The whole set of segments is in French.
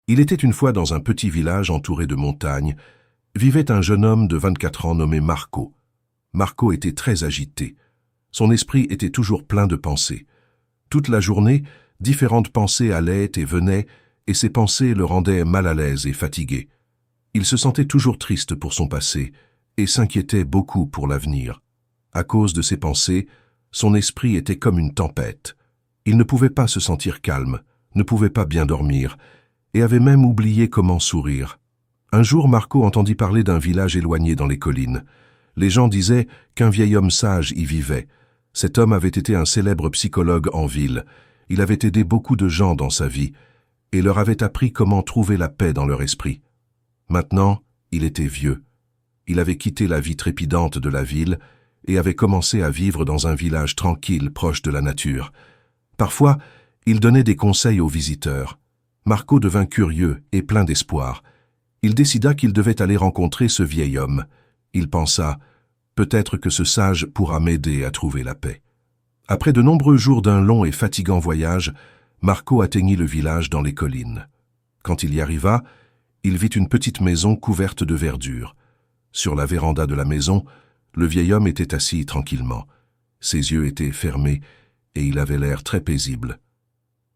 Il était une fois dans un petit village entouré de montagnes, vivait un jeune homme de 24 ans nommé Marco. Marco était très agité. Son esprit était toujours plein de pensées. Toute la journée, différentes pensées allaient et venaient, et ces pensées le rendaient mal à l'aise et fatigué. Il se sentait toujours triste pour son passé, et s'inquiétait beaucoup pour l'avenir. À cause de ces pensées, son esprit était comme une tempête. Il ne pouvait pas se sentir calme, ne pouvait pas bien dormir, et avait même oublié comment sourire. Un jour, Marco entendit parler d'un village éloigné dans les collines. Les gens disaient qu'un vieil homme sage y vivait. Cet homme avait été un célèbre psychologue en ville. Il avait aidé beaucoup de gens dans sa vie, et leur avait appris comment trouver la paix dans leur esprit. Maintenant, il était vieux. Il avait quitté la vie trépidante de la ville et avait commencé à vivre dans un village tranquille proche de la nature. Parfois, il donnait des conseils aux visiteurs. Marco devint curieux et plein d'espoir. Il décida qu'il devait aller rencontrer ce vieil homme. Il pensa, peut-être que ce sage pourra m'aider à trouver la paix. Après de nombreux jours d'un long et fatigant voyage, Marco atteignit le village dans les collines. Quand il y arriva, il vit une petite maison couverte de verdure. Sur la véranda de la maison, le vieil homme était assis tranquillement. Ses yeux étaient fermés et il avait l'air très paisible.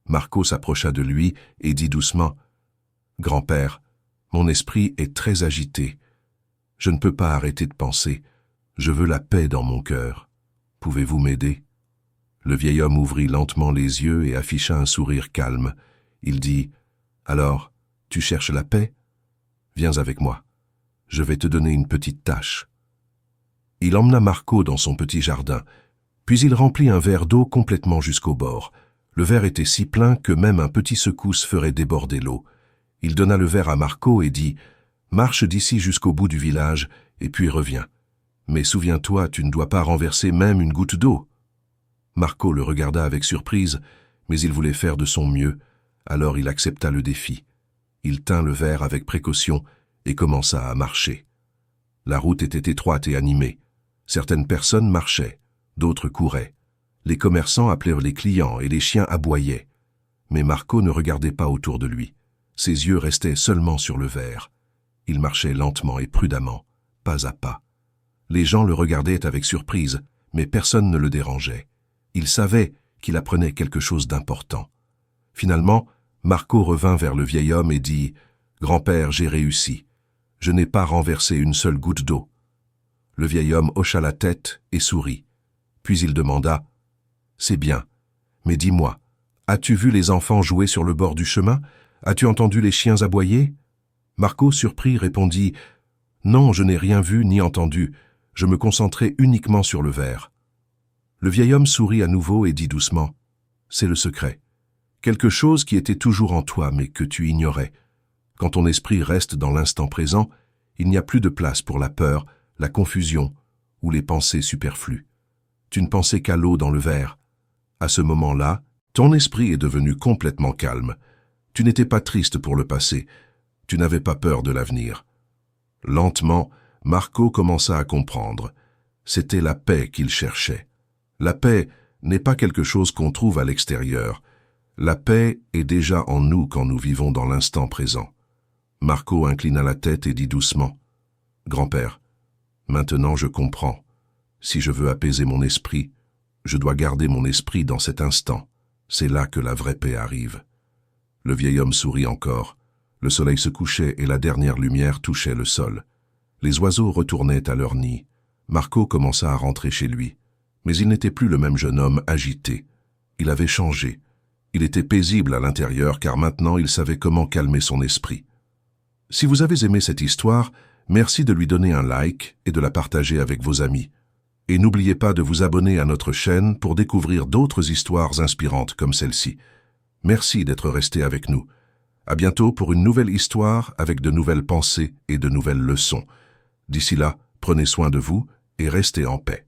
Marco s'approcha de lui et dit doucement « Grand-père, mon esprit est très agité. Je ne peux pas arrêter de penser. Je veux la paix dans mon cœur. Pouvez-vous m'aider ?» Le vieil homme ouvrit lentement les yeux et afficha un sourire calme. Il dit « Alors, tu cherches la paix? Viens avec moi. Je vais te donner une petite tâche. » Il emmena Marco dans son petit jardin, puis il remplit un verre d'eau complètement jusqu'au bord. Le verre était si plein que même un petit secousse ferait déborder l'eau. Il donna le verre à Marco et dit « Marche d'ici jusqu'au bout du village et puis reviens. Mais souviens-toi, tu ne dois pas renverser même une goutte d'eau. » Marco le regarda avec surprise, mais il voulait faire de son mieux, alors il accepta le défi. Il tint le verre avec précaution et commença à marcher. La route était étroite et animée. Certaines personnes marchaient, d'autres couraient. Les commerçants appelèrent les clients et les chiens aboyaient. Mais Marco ne regardait pas autour de lui. Ses yeux restaient seulement sur le verre. Il marchait lentement et prudemment, pas à pas. Les gens le regardaient avec surprise, mais personne ne le dérangeait. Il savait qu'il apprenait quelque chose d'important. Finalement, Marco revint vers le vieil homme et dit « Grand-père, j'ai réussi. Je n'ai pas renversé une seule goutte d'eau. » Le vieil homme hocha la tête et sourit. Puis il demanda « C'est bien, mais dis-moi, as-tu vu les enfants jouer sur le bord du chemin? As-tu entendu les chiens aboyer ?» Marco, surpris, répondit « Non, je n'ai rien vu ni entendu. Je me concentrais uniquement sur le verre. » Le vieil homme sourit à nouveau et dit doucement « C'est le secret. Quelque chose qui était toujours en toi mais que tu ignorais. Quand ton esprit reste dans l'instant présent, il n'y a plus de place pour la peur, la confusion ou les pensées superflues. Tu ne pensais qu'à l'eau dans le verre. À ce moment-là, ton esprit est devenu complètement calme. Tu n'étais pas triste pour le passé. Tu n'avais pas peur de l'avenir. » Lentement, Marco commença à comprendre. C'était la paix qu'il cherchait. La paix n'est pas quelque chose qu'on trouve à l'extérieur. La paix est déjà en nous quand nous vivons dans l'instant présent. Marco inclina la tête et dit doucement « Grand-père, maintenant je comprends. Si je veux apaiser mon esprit, je dois garder mon esprit dans cet instant. C'est là que la vraie paix arrive. » Le vieil homme sourit encore. Le soleil se couchait et la dernière lumière touchait le sol. Les oiseaux retournaient à leur nid. Marco commença à rentrer chez lui. Mais il n'était plus le même jeune homme agité. Il avait changé. Il était paisible à l'intérieur car maintenant il savait comment calmer son esprit. Si vous avez aimé cette histoire, merci de lui donner un like et de la partager avec vos amis. Et n'oubliez pas de vous abonner à notre chaîne pour découvrir d'autres histoires inspirantes comme celle-ci. Merci d'être resté avec nous. À bientôt pour une nouvelle histoire avec de nouvelles pensées et de nouvelles leçons. D'ici là, prenez soin de vous et restez en paix.